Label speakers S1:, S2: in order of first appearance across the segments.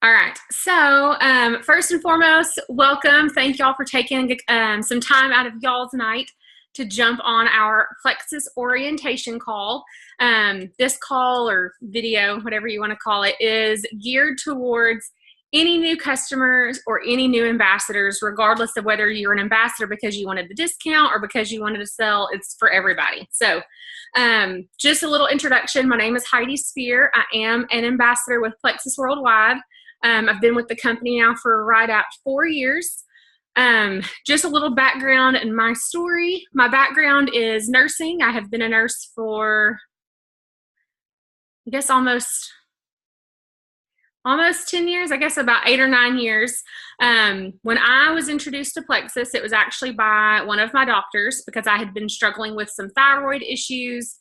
S1: All right. So, first and foremost, welcome. Thank y'all for taking some time out of y'all's night to jump on our Plexus orientation call. This call or video, whatever you want to call it, is geared towards any new customers or any new ambassadors, regardless of whether you're an ambassador because you wanted the discount or because you wanted to sell. It's for everybody. So, just a little introduction. My name is Heidi Spear. I am an ambassador with Plexus Worldwide. I've been with the company now for right at 4 years. Just a little background in my story. My background is nursing. I have been a nurse for, I guess, almost 10 years, I guess about 8 or 9 years. When I was introduced to Plexus, it was actually by one of my doctors because I had been struggling with some thyroid issues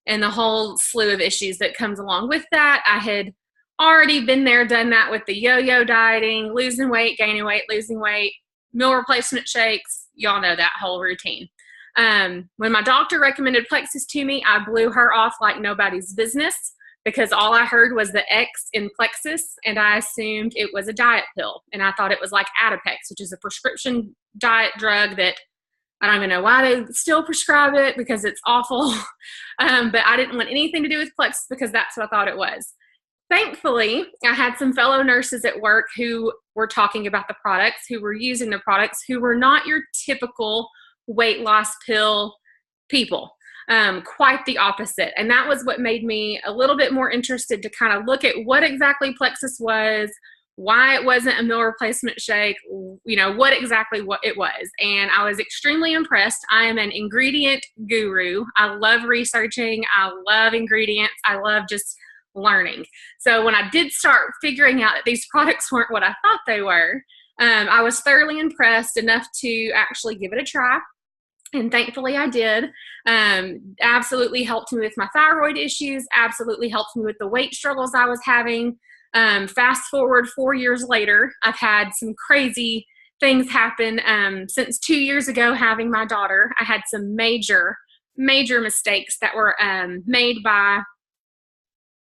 S1: and the whole slew of issues that comes along with that. I had already been there, done that with the yo-yo dieting, losing weight, gaining weight, losing weight, meal replacement shakes. Y'all know that whole routine. When my doctor recommended Plexus to me, I blew her off like nobody's business because all I heard was the X in Plexus, and I assumed it was a diet pill. And I thought it was like Adipex, which is a prescription diet drug that I don't even know why they still prescribe it because it's awful. But I didn't want anything to do with Plexus because that's what I thought it was. Thankfully, I had some fellow nurses at work who were talking about the products, who were using the products, who were not your typical weight loss pill people. Quite the opposite. And that was what made me a little bit more interested to kind of look at what exactly Plexus was, why it wasn't a meal replacement shake, what exactly it was. And I was extremely impressed. I am an ingredient guru. I love researching. I love ingredients. I love just learning. So when I did start figuring out that these products weren't what I thought they were, I was thoroughly impressed enough to actually give it a try. And thankfully I did. Absolutely helped me with my thyroid issues, absolutely helped me with the weight struggles I was having. Fast forward 4 years later, I've had some crazy things happen. Since 2 years ago having my daughter, I had some major mistakes that were made by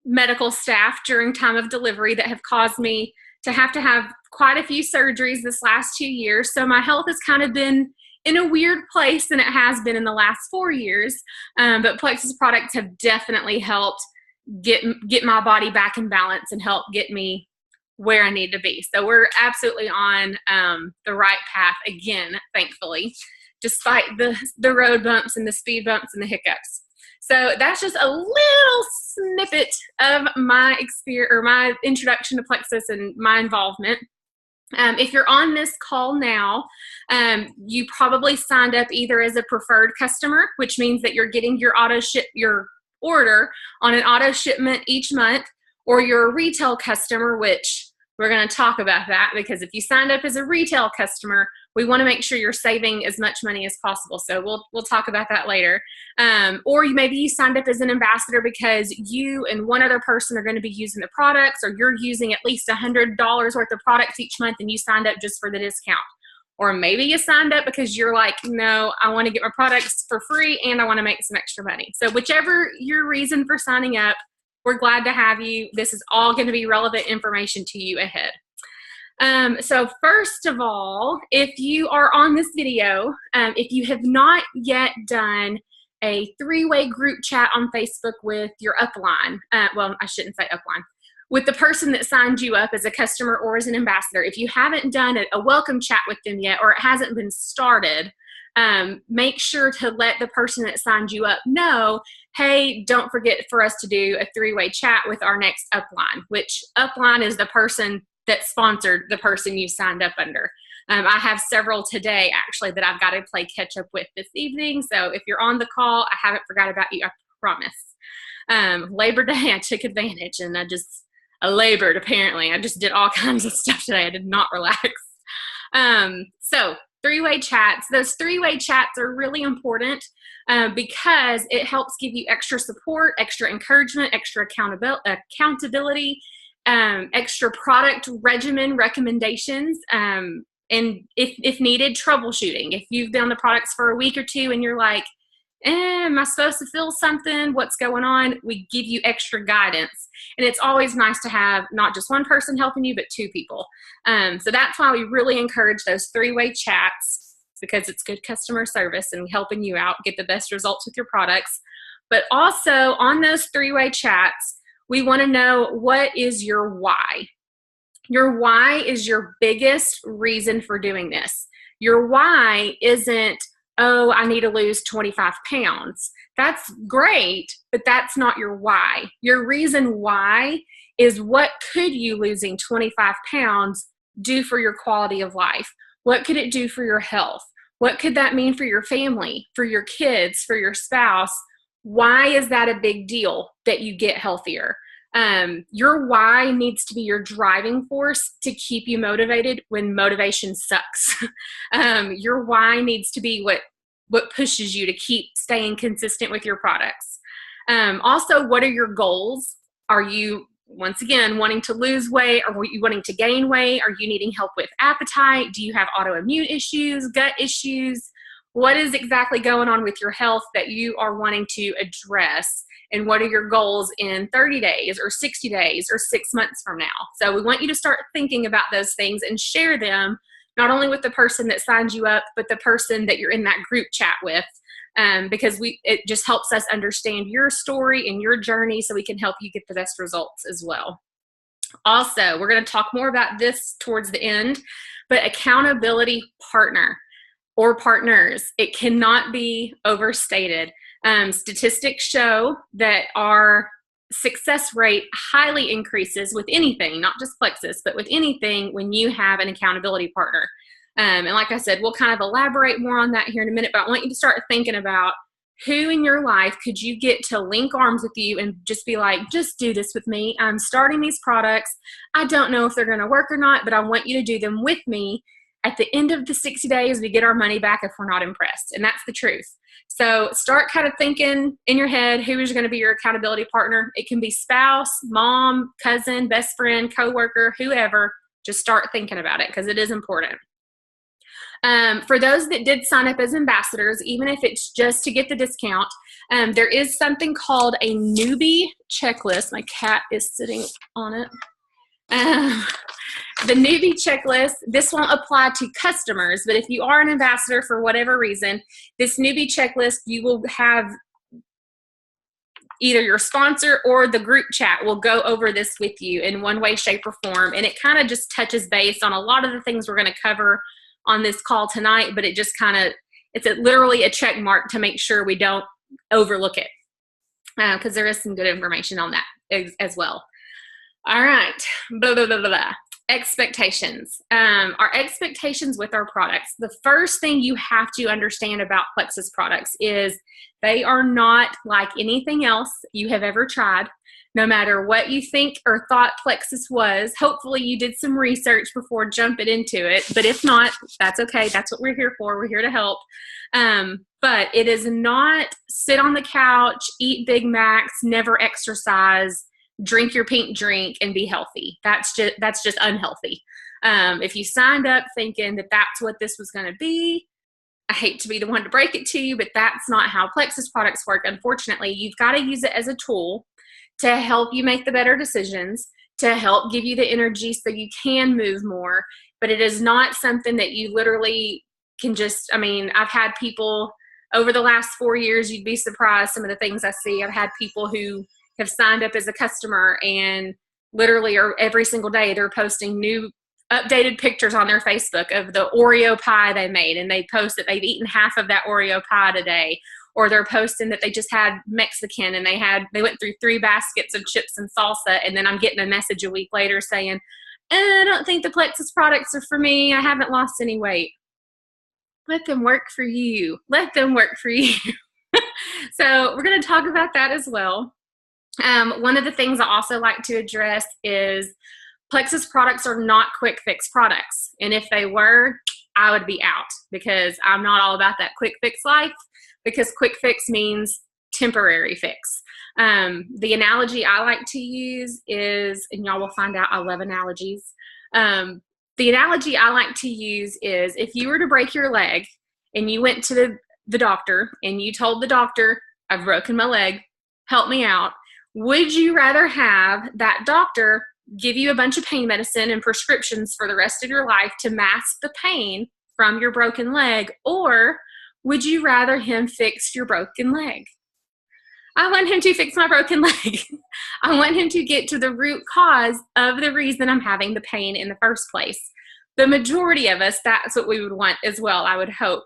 S1: medical staff during time of delivery that have caused me to have quite a few surgeries this last 2 years. So my health has kind of been in a weird place than it has been in the last 4 years. But Plexus products have definitely helped get my body back in balance and help get me where I need to be. So we're absolutely on the right path again, thankfully, despite the road bumps and the speed bumps and the hiccups. So that's just a little snippet of my experience or my introduction to Plexus and my involvement. If you're on this call now, you probably signed up either as a preferred customer, which means that you're getting your order on an auto shipment each month, or you're a retail customer, which we're going to talk about that because if you signed up as a retail customer, we want to make sure you're saving as much money as possible. So we'll talk about that later. Or maybe you signed up as an ambassador because you and one other person are going to be using the products, or you're using at least $100 worth of products each month and you signed up just for the discount. Or maybe you signed up because you're like, no, I want to get my products for free and I want to make some extra money. So whichever your reason for signing up, we're glad to have you. This is all going to be relevant information to you ahead. So first of all, if you are on this video, if you have not yet done a 3-way group chat on Facebook with your upline, well, I shouldn't say upline, with the person that signed you up as a customer or as an ambassador, if you haven't done a welcome chat with them yet, or it hasn't been started, make sure to let the person that signed you up know, hey, don't forget for us to do a 3-way chat with our next upline, which upline is the person that sponsored the person you signed up under. I have several today actually that I've got to play catch up with this evening. So if you're on the call, I haven't forgot about you, I promise. Labor Day, I took advantage and I labored apparently. I just did all kinds of stuff today. I did not relax. So 3-way chats. Those 3-way chats are really important because it helps give you extra support, extra encouragement, extra accountability, extra product regimen recommendations, and if needed, troubleshooting. If you've been on the products for a week or two and you're like, am I supposed to feel something? What's going on? We give you extra guidance. And it's always nice to have not just one person helping you, but two people. So that's why we really encourage those three-way chats, because it's good customer service and helping you out get the best results with your products. But also on those three-way chats, we want to know, what is your why? Your why is your biggest reason for doing this. Your why isn't, oh, I need to lose 25 pounds. That's great, but that's not your why. Your reason why is, what could you losing 25 pounds do for your quality of life? What could it do for your health? What could that mean for your family, for your kids, for your spouse? Why is that a big deal that you get healthier? Your why needs to be your driving force to keep you motivated when motivation sucks. Your why needs to be what pushes you to keep staying consistent with your products. Also, what are your goals? Are you, once again, wanting to lose weight? Are you wanting to gain weight? Are you needing help with appetite? Do you have autoimmune issues, gut issues? What is exactly going on with your health that you are wanting to address? And what are your goals in 30 days or 60 days or 6 months from now? So we want you to start thinking about those things and share them, not only with the person that signed you up, but the person that you're in that group chat with, because it just helps us understand your story and your journey so we can help you get the best results as well. Also, we're going to talk more about this towards the end, but accountability partner or partners, it cannot be overstated. Statistics show that our success rate highly increases with anything, not just Plexus, but with anything, when you have an accountability partner. And like I said, we'll kind of elaborate more on that here in a minute, but I want you to start thinking about, who in your life could you get to link arms with you and just be like, just do this with me. I'm starting these products. I don't know if they're going to work or not, but I want you to do them with me. At the end of the 60 days, we get our money back if we're not impressed. And that's the truth. So start kind of thinking in your head, who is going to be your accountability partner? It can be spouse, mom, cousin, best friend, coworker, whoever. Just start thinking about it, because it is important. For those that did sign up as ambassadors, even if it's just to get the discount, there is something called a newbie checklist. My cat is sitting on it. The newbie checklist, this won't apply to customers, but if you are an ambassador for whatever reason, this newbie checklist, you will have either your sponsor or the group chat will go over this with you in one way, shape, or form. And it kind of just touches base on a lot of the things we're going to cover on this call tonight, but it just kind of, it's literally a check mark to make sure we don't overlook it, because there is some good information on that as well. All right, blah, blah, blah, blah, blah. Expectations. Our expectations with our products. The first thing you have to understand about Plexus products is they are not like anything else you have ever tried. No matter what you think or thought Plexus was, hopefully you did some research before jumping into it. But if not, that's okay. That's what we're here for. We're here to help. But it is not sit on the couch, eat Big Macs, never exercise, drink your pink drink, and be healthy. That's just unhealthy. If you signed up thinking that that's what this was going to be, I hate to be the one to break it to you, but that's not how Plexus products work. Unfortunately, you've got to use it as a tool to help you make the better decisions, to help give you the energy so you can move more. But it is not something that you literally can just, I mean, I've had people over the last 4 years, you'd be surprised some of the things I see. I've had people who have signed up as a customer and literally every single day they're posting new updated pictures on their Facebook of the Oreo pie they made, and they post that they've eaten half of that Oreo pie today. Or they're posting that they just had Mexican and they went through 3 baskets of chips and salsa, and then I'm getting a message a week later saying, I don't think the Plexus products are for me. I haven't lost any weight. Let them work for you. Let them work for you. So we're going to talk about that as well. One of the things I also like to address is Plexus products are not quick fix products. And if they were, I would be out, because I'm not all about that quick fix life, because quick fix means temporary fix. The analogy I like to use is, and y'all will find out I love analogies. The analogy I like to use is, if you were to break your leg and you went to the doctor and you told the doctor, I've broken my leg, help me out, would you rather have that doctor give you a bunch of pain medicine and prescriptions for the rest of your life to mask the pain from your broken leg, or would you rather him fix your broken leg? I want him to fix my broken leg. I want him to get to the root cause of the reason I'm having the pain in the first place. The majority of us, that's what we would want as well, I would hope.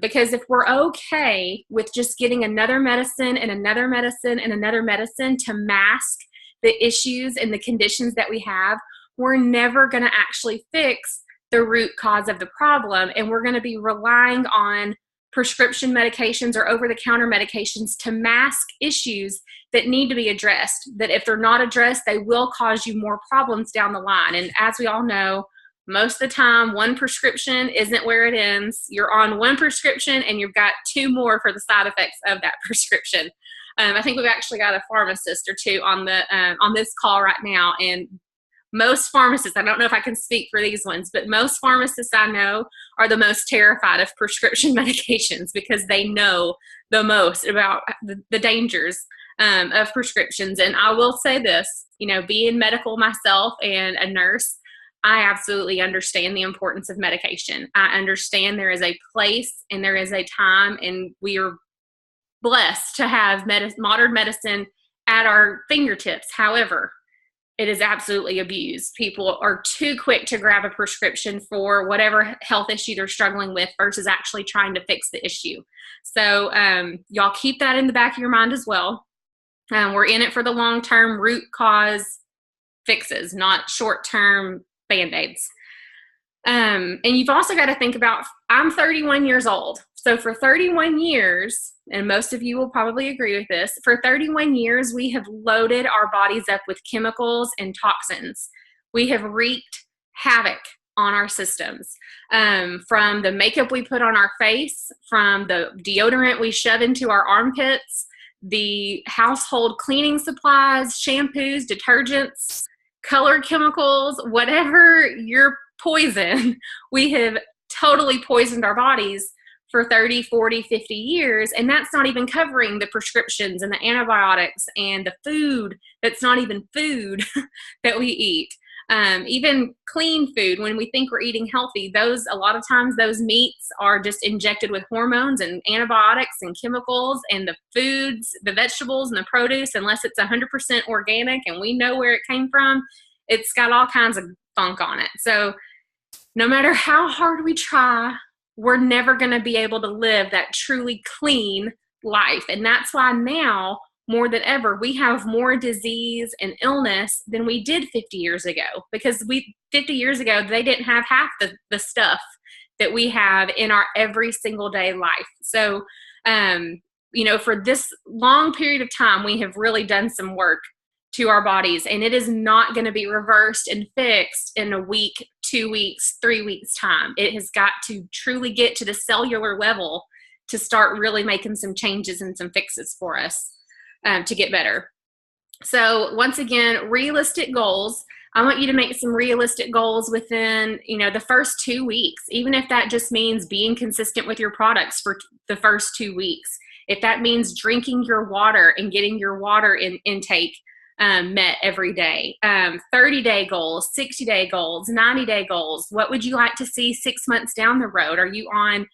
S1: Because if we're okay with just getting another medicine and another medicine and another medicine to mask the issues and the conditions that we have, we're never going to actually fix the root cause of the problem. And we're going to be relying on prescription medications or over-the-counter medications to mask issues that need to be addressed, that if they're not addressed, they will cause you more problems down the line. And as we all know, most of the time, one prescription isn't where it ends. You're on one prescription and you've got two more for the side effects of that prescription. I think we've actually got a pharmacist or two on this call right now, and most pharmacists, I don't know if I can speak for these ones, but most pharmacists I know are the most terrified of prescription medications because they know the most about the dangers of prescriptions. And I will say this, being medical myself and a nurse, I absolutely understand the importance of medication. I understand there is a place and there is a time, and we are blessed to have modern medicine at our fingertips. However, it is absolutely abused. People are too quick to grab a prescription for whatever health issue they're struggling with versus actually trying to fix the issue. So y'all keep that in the back of your mind as well. We're in it for the long-term root cause fixes, not short-term Band-Aids. And you've also got to think about, I'm 31 years old. So for 31 years, and most of you will probably agree with this, for 31 years, we have loaded our bodies up with chemicals and toxins. We have wreaked havoc on our systems, from the makeup we put on our face, from the deodorant we shove into our armpits, the household cleaning supplies, shampoos, detergents, color chemicals, whatever your poison, we have totally poisoned our bodies for 30, 40, 50 years. And that's not even covering the prescriptions and the antibiotics and the food that's not even food that we eat. Even clean food, when we think we're eating healthy, a lot of times those meats are just injected with hormones and antibiotics and chemicals, and the foods, the vegetables and the produce, unless it's 100% organic and we know where it came from, it's got all kinds of funk on it. So no matter how hard we try, we're never going to be able to live that truly clean life. And that's why now, more than ever, we have more disease and illness than we did 50 years ago. Because 50 years ago, they didn't have half the stuff that we have in our every single day life. So, for this long period of time, we have really done some work to our bodies, and it is not going to be reversed and fixed in a week, 2 weeks, 3 weeks time. It has got to truly get to the cellular level to start really making some changes and some fixes for us to get better. So once again, realistic goals. I want you to make some realistic goals within, the first 2 weeks, even if that just means being consistent with your products for the first 2 weeks. If that means drinking your water and getting your water intake met every day. 30-day goals, 60-day goals, 90-day goals. What would you like to see 6 months down the road? Are you on,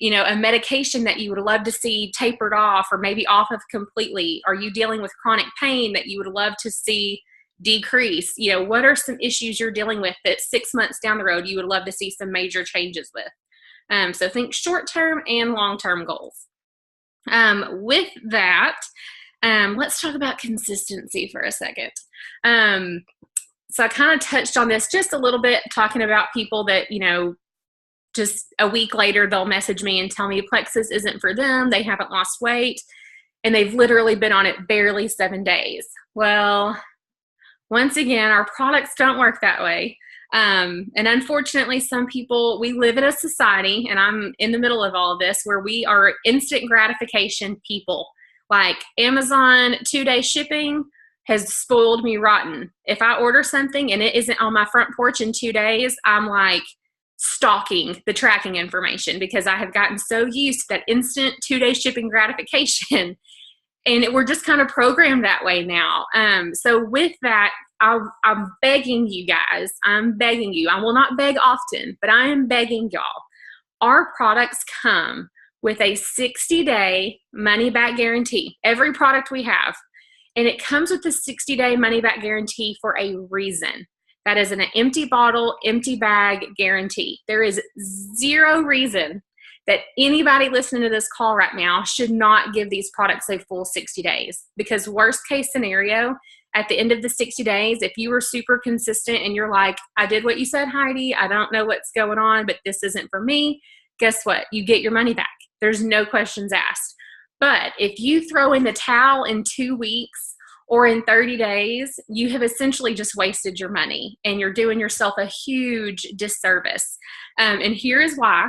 S1: a medication that you would love to see tapered off or maybe off of completely? Are you dealing with chronic pain that you would love to see decrease? What are some issues you're dealing with that 6 months down the road you would love to see some major changes with? So think short-term and long-term goals. With that, let's talk about consistency for a second. So I kind of touched on this just a little bit, talking about people that, just a week later, they'll message me and tell me Plexus isn't for them. They haven't lost weight, and they've literally been on it barely 7 days. Well, once again, our products don't work that way. And unfortunately, some people, we live in a society, and I'm in the middle of all of this, where we are instant gratification people. Like Amazon 2-day shipping has spoiled me rotten. If I order something and it isn't on my front porch in 2 days, I'm like stalking the tracking information because I have gotten so used to that instant 2-day shipping gratification. And we're just kind of programmed that way now. So with that, I'm begging you guys, I'm begging you. I will not beg often, but I am begging y'all. Our products come with a 60-day money-back guarantee. Every product we have. And it comes with a 60-day money-back guarantee for a reason. That is an empty bottle, empty bag guarantee. There is zero reason that anybody listening to this call right now should not give these products a full 60 days. Because worst case scenario, at the end of the 60 days, if you were super consistent and you're like, I did what you said, Heidi, I don't know what's going on, but this isn't for me, guess what? You get your money back. There's no questions asked. But if you throw in the towel in 2 weeks or in 30 days, you have essentially just wasted your money and you're doing yourself a huge disservice. And here is why.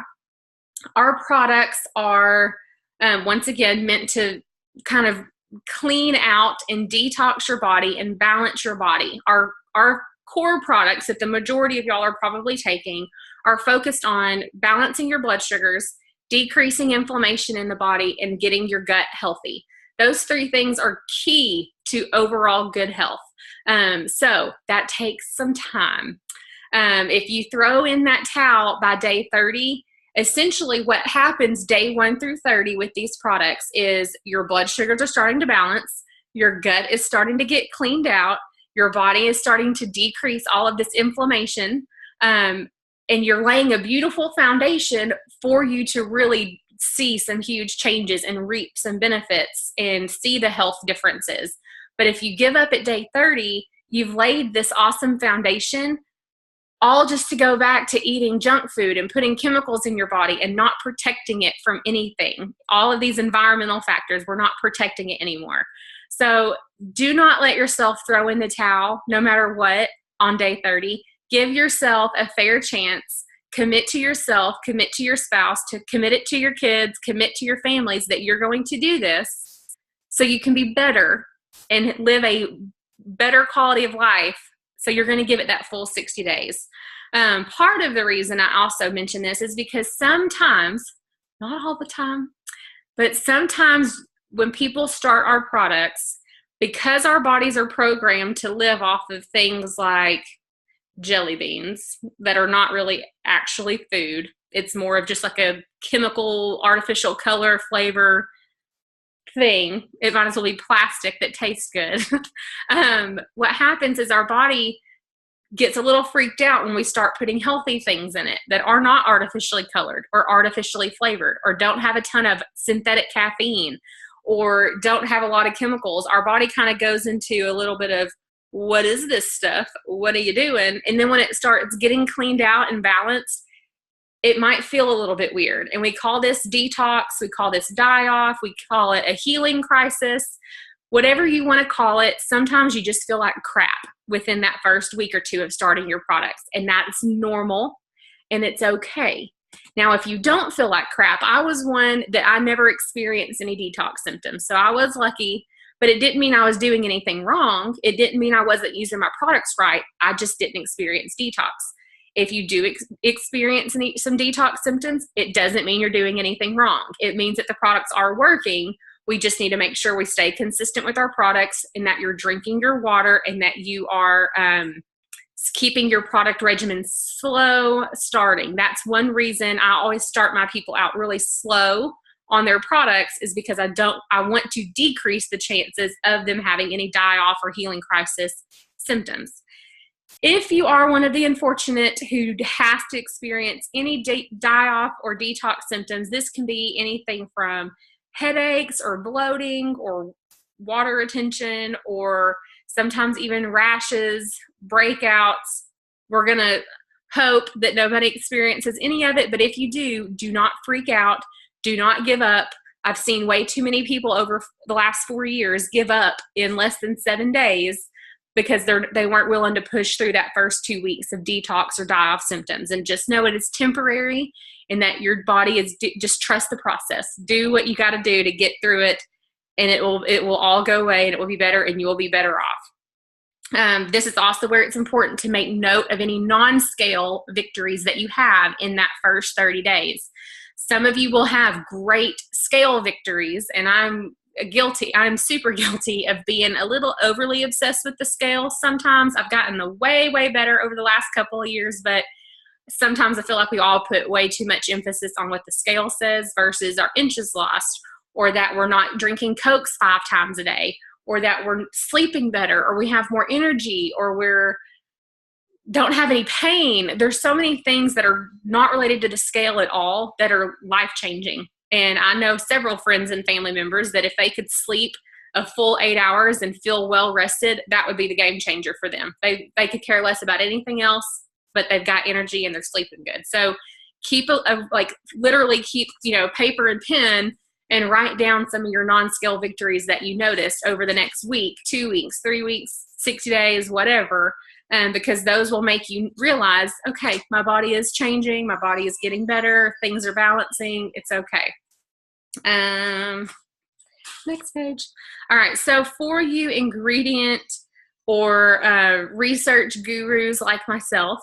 S1: Our products are, once again, meant to kind of clean out and detox your body and balance your body. Our core products that the majority of y'all are probably taking are focused on balancing your blood sugars, decreasing inflammation in the body, and getting your gut healthy. Those 3 things are key to overall good health. So that takes some time. If you throw in that towel by day 30, essentially what happens day 1 through 30 with these products is your blood sugars are starting to balance, your gut is starting to get cleaned out, your body is starting to decrease all of this inflammation, and you're laying a beautiful foundation for you to really see some huge changes and reap some benefits and see the health differences. But if you give up at day 30, you've laid this awesome foundation all just to go back to eating junk food and putting chemicals in your body and not protecting it from anything. All of these environmental factors, we're not protecting it anymore. So do not let yourself throw in the towel no matter what on day 30. Give yourself a fair chance. Commit to yourself, commit to your spouse, to commit it to your kids, commit to your families that you're going to do this so you can be better and live a better quality of life. So you're going to give it that full 60 days. Part of the reason I also mention this is because sometimes, not all the time, but sometimes when people start our products, because our bodies are programmed to live off of things like jelly beans that are not really actually food, it's more of just like a chemical, artificial color, flavor thing. It might as well be plastic that tastes good. What happens is our body gets a little freaked out when we start putting healthy things in it that are not artificially colored or artificially flavored or don't have a ton of synthetic caffeine or don't have a lot of chemicals. Our body kind of goes into a little bit of, what is this stuff? What are you doing? And then when it starts getting cleaned out and balanced, it might feel a little bit weird. And we call this detox, we call this die-off, we call it a healing crisis. Whatever you want to call it, sometimes you just feel like crap within that first week or 2 of starting your products. And that's normal and it's okay. Now, if you don't feel like crap, I was one that I never experienced any detox symptoms. So I was lucky, but it didn't mean I was doing anything wrong. It didn't mean I wasn't using my products right. I just didn't experience detox. If you do experience some detox symptoms, it doesn't mean you're doing anything wrong. It means that the products are working. We just need to make sure we stay consistent with our products and that you're drinking your water and that you are keeping your product regimen slow starting. That's one reason I always start my people out really slow on their products, is because I want to decrease the chances of them having any die-off or healing crisis symptoms. If you are one of the unfortunate who has to experience any die-off or detox symptoms, this can be anything from headaches or bloating or water retention or sometimes even rashes, breakouts. We're going to hope that nobody experiences any of it, but if you do, do not freak out. Do not give up. I've seen way too many people over the last 4 years give up in less than 7 days because they weren't willing to push through that first 2 weeks of detox or die-off symptoms. And just know it is temporary and that your body is, just trust the process. Do what you got to do to get through it, and it will all go away and it will be better and you will be better off. This is also where it's important to make note of any non-scale victories that you have in that first 30 days. Some of you will have great scale victories, and I'm super guilty of being a little overly obsessed with the scale sometimes. I've gotten way, way better over the last couple of years, but sometimes I feel like we all put way too much emphasis on what the scale says versus our inches lost, or that we're not drinking Cokes 5 times a day, or that we're sleeping better, or we have more energy, or we're don't have any pain. There's so many things that are not related to the scale at all that are life-changing. And I know several friends and family members that if they could sleep a full 8 hours and feel well rested, that would be the game changer for them. They could care less about anything else, but they've got energy and they're sleeping good. So keep literally keep, paper and pen and write down some of your non-scale victories that you noticed over the next week, 2 weeks, 3 weeks, 60 days, whatever. Because those will make you realize, okay, my body is changing, my body is getting better, things are balancing, it's okay. Next page. All right, so for you ingredient or research gurus like myself,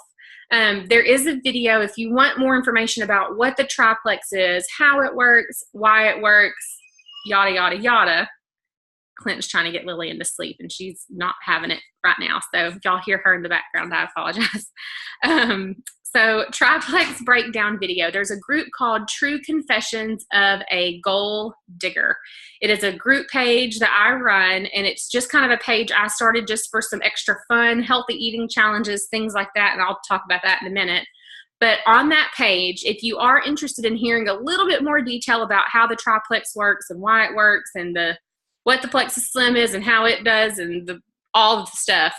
S1: there is a video if you want more information about what the triplex is, how it works, why it works, yada, yada, yada. Clint's trying to get Lillian to sleep and she's not having it right now. So if y'all hear her in the background, I apologize. So triplex breakdown video. There's a group called True Confessions of a Goal Digger. It is a group page that I run, and it's just kind of a page I started just for some extra fun, healthy eating challenges, things like that. And I'll talk about that in a minute. But on that page, if you are interested in hearing a little bit more detail about how the triplex works and why it works and what the Plexus Slim is and how it does and all of the stuff,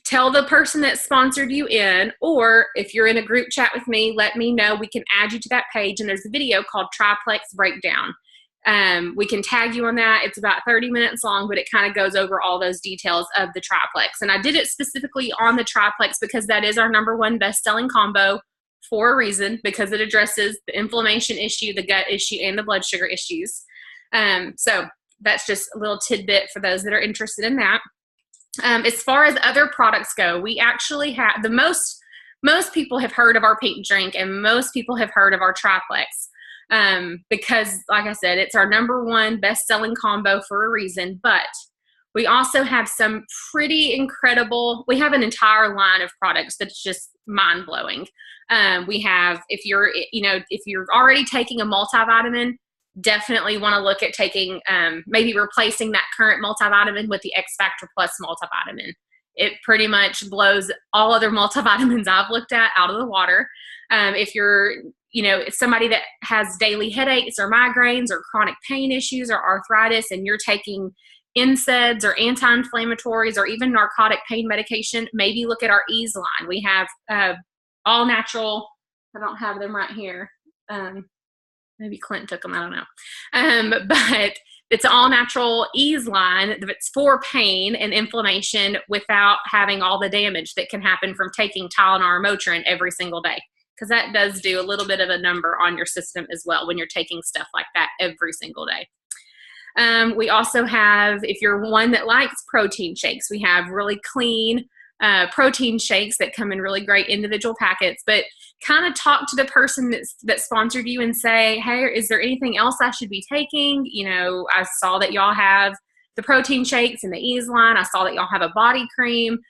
S1: tell the person that sponsored you in, or if you're in a group chat with me, let me know. We can add you to that page, and there's a video called Triplex Breakdown. We can tag you on that. It's about 30 minutes long, but it kind of goes over all those details of the triplex. And I did it specifically on the triplex because that is our #1 best-selling combo for a reason, because it addresses the inflammation issue, the gut issue, and the blood sugar issues. So that's just a little tidbit for those that are interested in that. As far as other products go, we actually have most people have heard of our pink drink, and most people have heard of our triplex because, like I said, it's our #1 best-selling combo for a reason. But we also have some pretty incredible, we have an entire line of products that's just mind-blowing. We have, if you're already taking a multivitamin, definitely want to look at taking, maybe replacing that current multivitamin with the X Factor Plus multivitamin. It pretty much blows all other multivitamins I've looked at out of the water. If you're, it's somebody that has daily headaches or migraines or chronic pain issues or arthritis, and you're taking NSAIDs or anti-inflammatories or even narcotic pain medication, maybe look at our Ease line. We have all natural, I don't have them right here. Maybe Clint took them, I don't know. But it's all natural Ease line that's for pain and inflammation without having all the damage that can happen from taking Tylenol or Motrin every single day. Because that does do a little bit of a number on your system as well when you're taking stuff like that every single day. We also have, if you're one that likes protein shakes, we have really clean protein shakes that come in really great individual packets. But kind of talk to the person that sponsored you and say, hey, is there anything else I should be taking? I saw that y'all have the protein shakes in the Ease line. I saw that y'all have a body cream.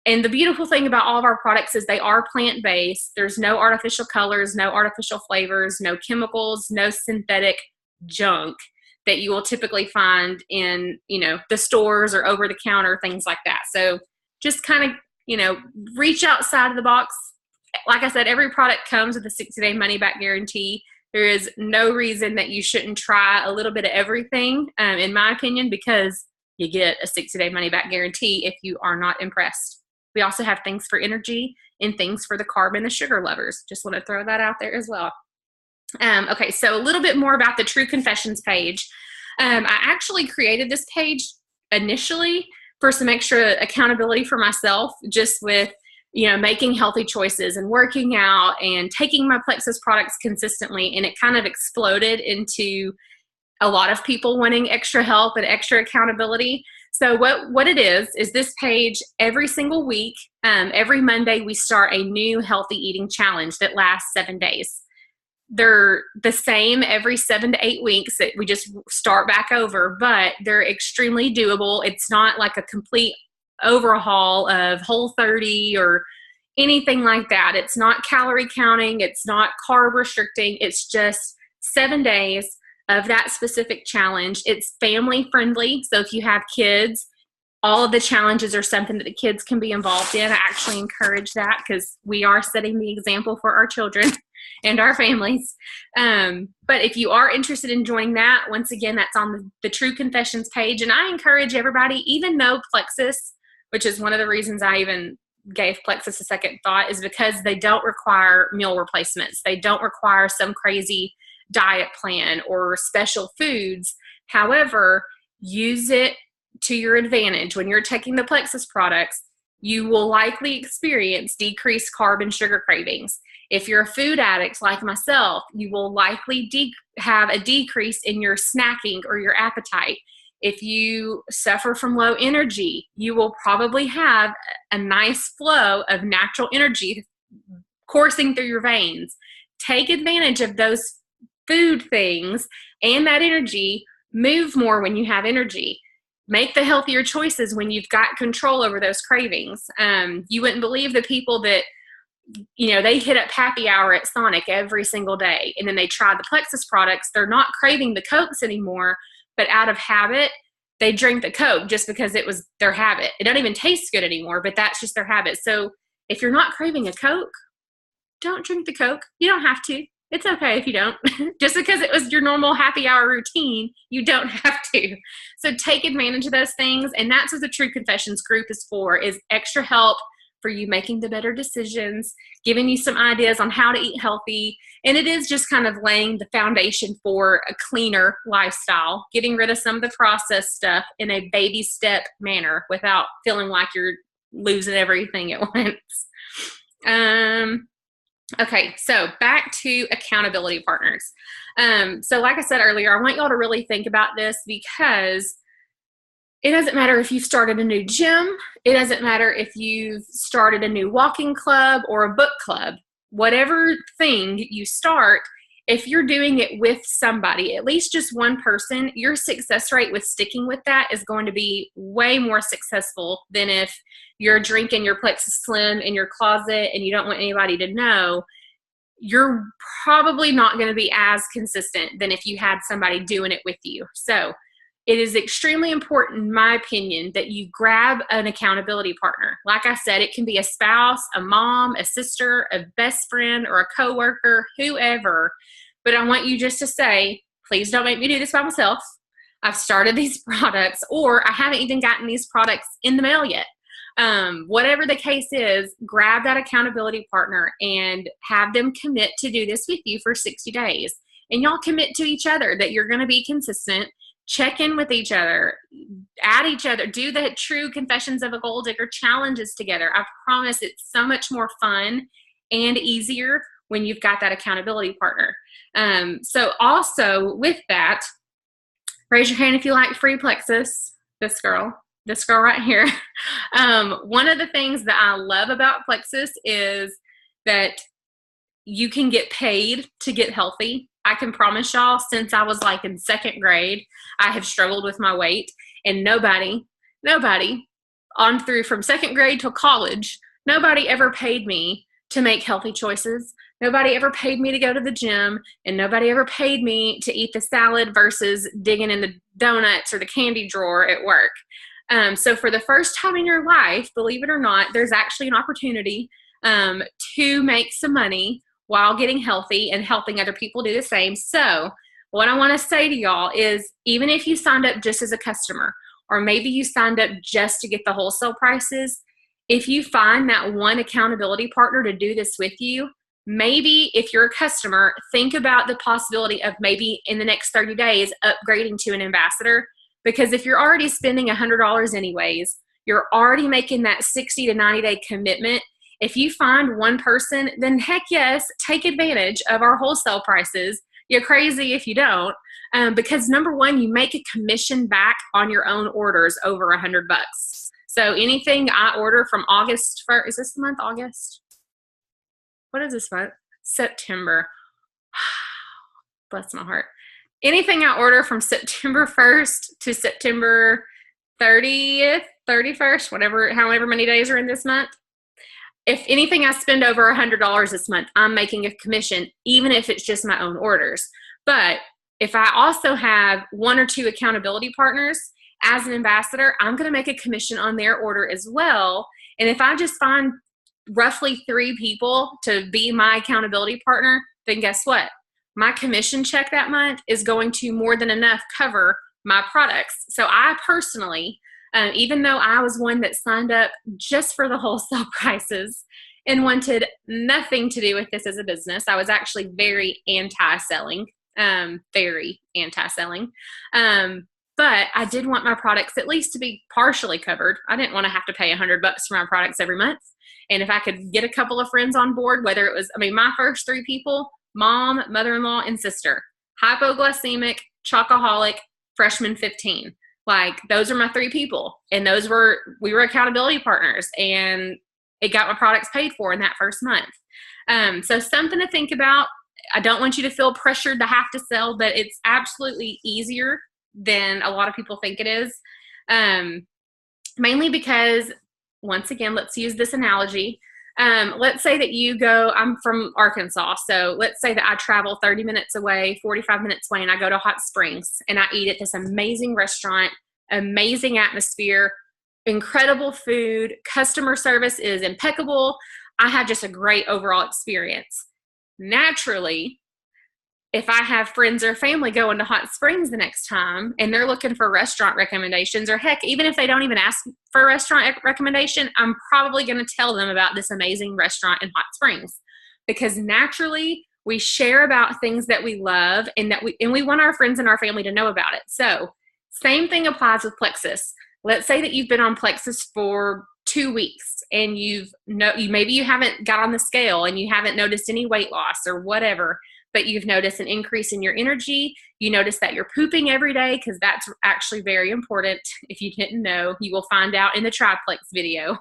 S1: And the beautiful thing about all of our products is they are plant-based. There's no artificial colors, no artificial flavors, no chemicals, no synthetic junk that you will typically find in, the stores or over the counter, things like that. So just kind of, reach outside of the box. Like I said, every product comes with a 60-day money-back guarantee. There is no reason that you shouldn't try a little bit of everything, in my opinion, because you get a 60-day money-back guarantee if you are not impressed. We also have things for energy and things for the carb and the sugar lovers. Just want to throw that out there as well. Okay, so a little bit more about the True Confessions page. I actually created this page initially for some extra accountability for myself, just with, making healthy choices and working out and taking my Plexus products consistently. And it kind of exploded into a lot of people wanting extra help and extra accountability. So what it is this page every single week, every Monday we start a new healthy eating challenge that lasts 7 days. They're the same every 7 to 8 weeks that we just start back over, but they're extremely doable. It's not like a complete overhaul of Whole30 or anything like that. It's not calorie counting. It's not carb restricting. It's just 7 days of that specific challenge. It's family friendly. So if you have kids, all of the challenges are something that the kids can be involved in. I actually encourage that because we are setting the example for our children and our families. But if you are interested in joining that, once again, that's on the True Confessions page. And I encourage everybody, even though Plexus, which is one of the reasons I even gave Plexus a second thought, is because they don't require meal replacements. They don't require some crazy diet plan or special foods. However, use it to your advantage. When you're taking the Plexus products, you will likely experience decreased carb and sugar cravings. If you're a food addict like myself, you will likely have a decrease in your snacking or your appetite. If you suffer from low energy, you will probably have a nice flow of natural energy coursing through your veins. Take advantage of those food things and that energy. Move more when you have energy. Make the healthier choices when you've got control over those cravings. You wouldn't believe the people that, they hit up happy hour at Sonic every single day, and then they try the Plexus products. They're not craving the Cokes anymore, but out of habit, they drink the Coke just because it was their habit. It doesn't even taste good anymore, but that's just their habit. So if you're not craving a Coke, don't drink the Coke. You don't have to. It's okay if you don't. Just because it was your normal happy hour routine, you don't have to. So take advantage of those things. And that's what the True Confessions group is for, is extra help for you making the better decisions, giving you some ideas on how to eat healthy. And it is just kind of laying the foundation for a cleaner lifestyle, getting rid of some of the processed stuff in a baby step manner without feeling like you're losing everything at once. Okay, so back to accountability partners. So like I said earlier, I want y'all to really think about this, because it doesn't matter if you've started a new gym. It doesn't matter if you've started a new walking club or a book club. Whatever thing you start, if you're doing it with somebody, at least just one person, your success rate with sticking with that is going to be way more successful than if you're drinking your Plexus Slim in your closet and you don't want anybody to know. You're probably not going to be as consistent than if you had somebody doing it with you. So it is extremely important, in my opinion, that you grab an accountability partner. Like I said, it can be a spouse, a mom, a sister, a best friend, or a coworker, whoever. But I want you just to say, please don't make me do this by myself. I've started these products, or I haven't even gotten these products in the mail yet. Whatever the case is, grab that accountability partner and have them commit to do this with you for 60 days. And y'all commit to each other that you're going to be consistent. Check in with each other, add each other, do the True Confessions of a Gold Digger challenges together. I promise it's so much more fun and easier when you've got that accountability partner. So also with that, raise your hand if you like free Plexus. This girl right here. One of the things that I love about Plexus is that you can get paid to get healthy. I can promise y'all, since I was like in second grade, I have struggled with my weight, and nobody on through from second grade till college, nobody ever paid me to make healthy choices. Nobody ever paid me to go to the gym, and nobody ever paid me to eat the salad versus digging in the donuts or the candy drawer at work. So for the first time in your life, believe it or not, there's actually an opportunity to make some money while getting healthy and helping other people do the same. So what I want to say to y'all is, even if you signed up just as a customer, or maybe you signed up just to get the wholesale prices, if you find that one accountability partner to do this with you, maybe if you're a customer, think about the possibility of maybe in the next 30 days upgrading to an ambassador. Because if you're already spending $100 anyways, you're already making that 60 to 90 day commitment. If you find one person, then heck yes, take advantage of our wholesale prices. You're crazy if you don't. Because number one, you make a commission back on your own orders over $100. So anything I order from August 1st, is this the month, August? What is this month? September. Bless my heart. Anything I order from September 1st to September 30th, 31st, whatever, however many days are in this month, if anything I spend over $100 this month, I'm making a commission, even if it's just my own orders. But if I also have 1 or 2 accountability partners as an ambassador, I'm going to make a commission on their order as well. And if I just find roughly 3 people to be my accountability partner, then guess what? My commission check that month is going to more than enough cover my products. So I personally, even though I was one that signed up just for the wholesale prices and wanted nothing to do with this as a business, I was actually very anti-selling, very anti-selling. But I did want my products at least to be partially covered. I didn't want to have to pay $100 for my products every month. And if I could get a couple of friends on board, whether it was, my first 3 people, mom, mother-in-law, and sister, hypoglycemic, chocoholic, freshman 15. Like, those are my 3 people. And we were accountability partners, and it got my products paid for in that first month. So something to think about. I don't want you to feel pressured to have to sell, but it's absolutely easier than a lot of people think it is. Mainly because, once again, let's use this analogy. Let's say that you go, I'm from Arkansas, so let's say that I travel 30 minutes away, 45 minutes away, and I go to Hot Springs, and I eat at this amazing restaurant, amazing atmosphere, incredible food, customer service is impeccable. I have just a great overall experience. Naturally, if I have friends or family going to Hot Springs the next time and they're looking for restaurant recommendations, or heck, even if they don't even ask for a restaurant recommendation, I'm probably going to tell them about this amazing restaurant in Hot Springs, because naturally we share about things that we love and we want our friends and our family to know about it. So same thing applies with Plexus. Let's say that you've been on Plexus for 2 weeks and maybe you haven't got on the scale and you haven't noticed any weight loss or whatever, but you've noticed an increase in your energy. You notice that you're pooping every day, because that's actually very important. If you didn't know, you will find out in the Triplex video.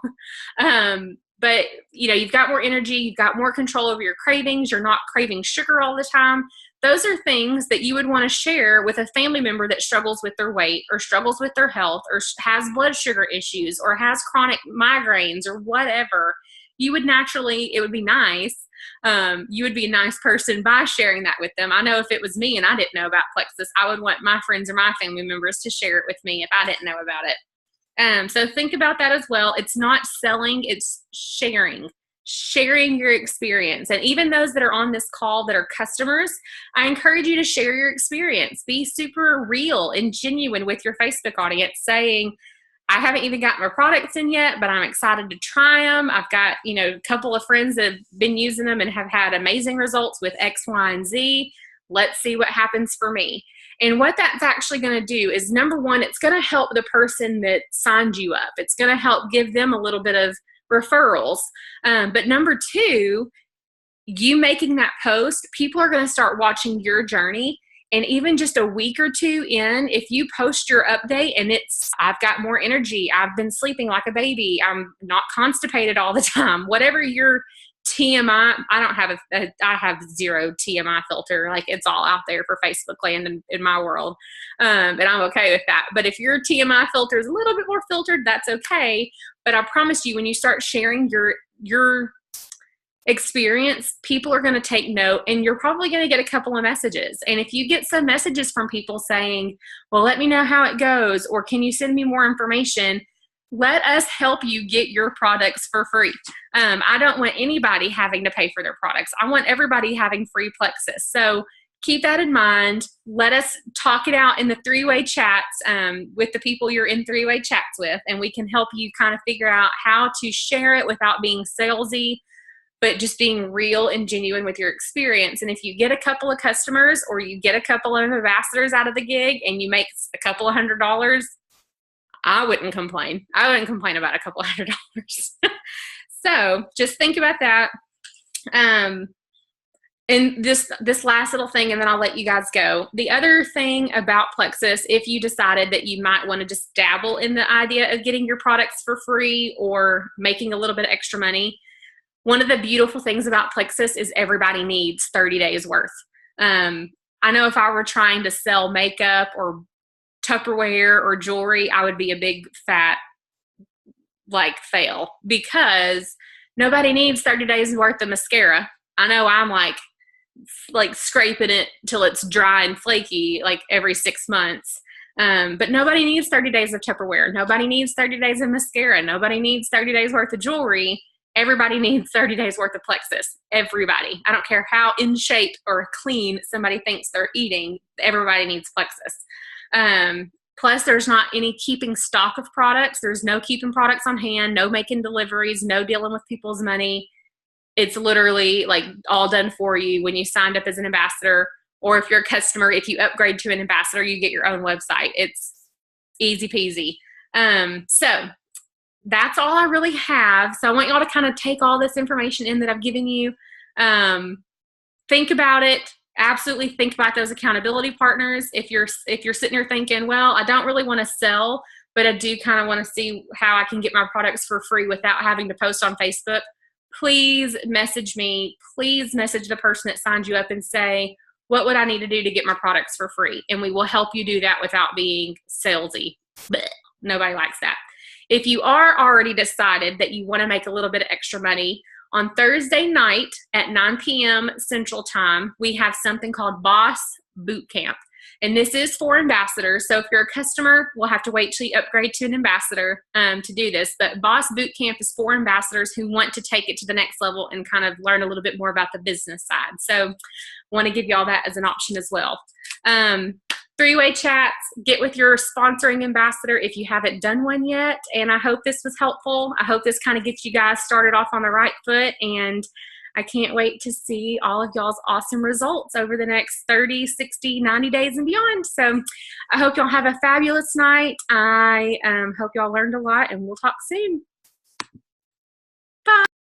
S1: But you've got more energy, you've got more control over your cravings, you're not craving sugar all the time. Those are things that you would want to share with a family member that struggles with their weight or struggles with their health or has blood sugar issues or has chronic migraines or whatever. It would be nice. You would be a nice person by sharing that with them. I know if it was me and I didn't know about Plexus, I would want my friends or my family members to share it with me if I didn't know about it. So think about that as well. It's not selling, it's sharing your experience. And even those that are on this call that are customers, I encourage you to share your experience. Be super real and genuine with your Facebook audience, saying, I haven't even got my products in yet, but I'm excited to try them. I've got, a couple of friends that have been using them and have had amazing results with X, Y, and Z. Let's see what happens for me. And what that's actually going to do is, number one, it's going to help the person that signed you up. It's going to help give them a little bit of referrals. But number two, you making that post, people are going to start watching your journey. And even just a week or 2 in, if you post your update and I've got more energy, I've been sleeping like a baby, I'm not constipated all the time, whatever your TMI, I have zero TMI filter. Like, it's all out there for Facebook land in my world. And I'm okay with that. But if your TMI filter is a little bit more filtered, that's okay. But I promise you, when you start sharing your experience, people are going to take note, and you're probably going to get a couple of messages. And if you get some messages from people saying, well, let me know how it goes, or can you send me more information, let us help you get your products for free. I don't want anybody having to pay for their products. I want everybody having free Plexus. So keep that in mind. Let us talk it out in the 3-way chats with the people you're in 3-way chats with, and we can help you kind of figure out how to share it without being salesy, but just being real and genuine with your experience. And if you get a couple of customers or you get a couple of ambassadors out of the gig and you make a couple of $100, I wouldn't complain. I wouldn't complain about a couple of $100. So just think about that. And this last little thing, and then I'll let you guys go. The other thing about Plexus, if you decided that you might want to just dabble in the idea of getting your products for free or making a little bit of extra money, one of the beautiful things about Plexus is everybody needs 30 days worth. I know if I were trying to sell makeup or Tupperware or jewelry, I would be a big fat like fail, because nobody needs 30 days worth of mascara. I know I'm like scraping it till it's dry and flaky like every 6 months. But nobody needs 30 days of Tupperware. Nobody needs 30 days of mascara. Nobody needs 30 days worth of jewelry. Everybody needs 30 days worth of Plexus. Everybody. I don't care how in shape or clean somebody thinks they're eating. Everybody needs Plexus. Plus, there's not any keeping stock of products. There's no keeping products on hand, no making deliveries, no dealing with people's money. It's literally like all done for you when you signed up as an ambassador, or if you're a customer, if you upgrade to an ambassador, you get your own website. It's easy peasy. So that's all I really have. So I want y'all to kind of take all this information in that I've given you. Think about it. Absolutely think about those accountability partners. If you're sitting here thinking, well, I don't really want to sell, but I do kind of want to see how I can get my products for free without having to post on Facebook, please message me. Please message the person that signed you up and say, what would I need to do to get my products for free? And we will help you do that without being salesy. Blech. Nobody likes that. If you are already decided that you want to make a little bit of extra money, on Thursday night at 9 p.m. Central Time, we have something called Boss Boot Camp. And this is for ambassadors. So if you're a customer, we'll have to wait till you upgrade to an ambassador to do this. But Boss Boot Camp is for ambassadors who want to take it to the next level and kind of learn a little bit more about the business side. So want to give you all that as an option as well. Three-way chats, get with your sponsoring ambassador if you haven't done one yet. And I hope this was helpful. I hope this kind of gets you guys started off on the right foot. And I can't wait to see all of y'all's awesome results over the next 30, 60, 90 days and beyond. So I hope y'all have a fabulous night. I hope y'all learned a lot, and we'll talk soon.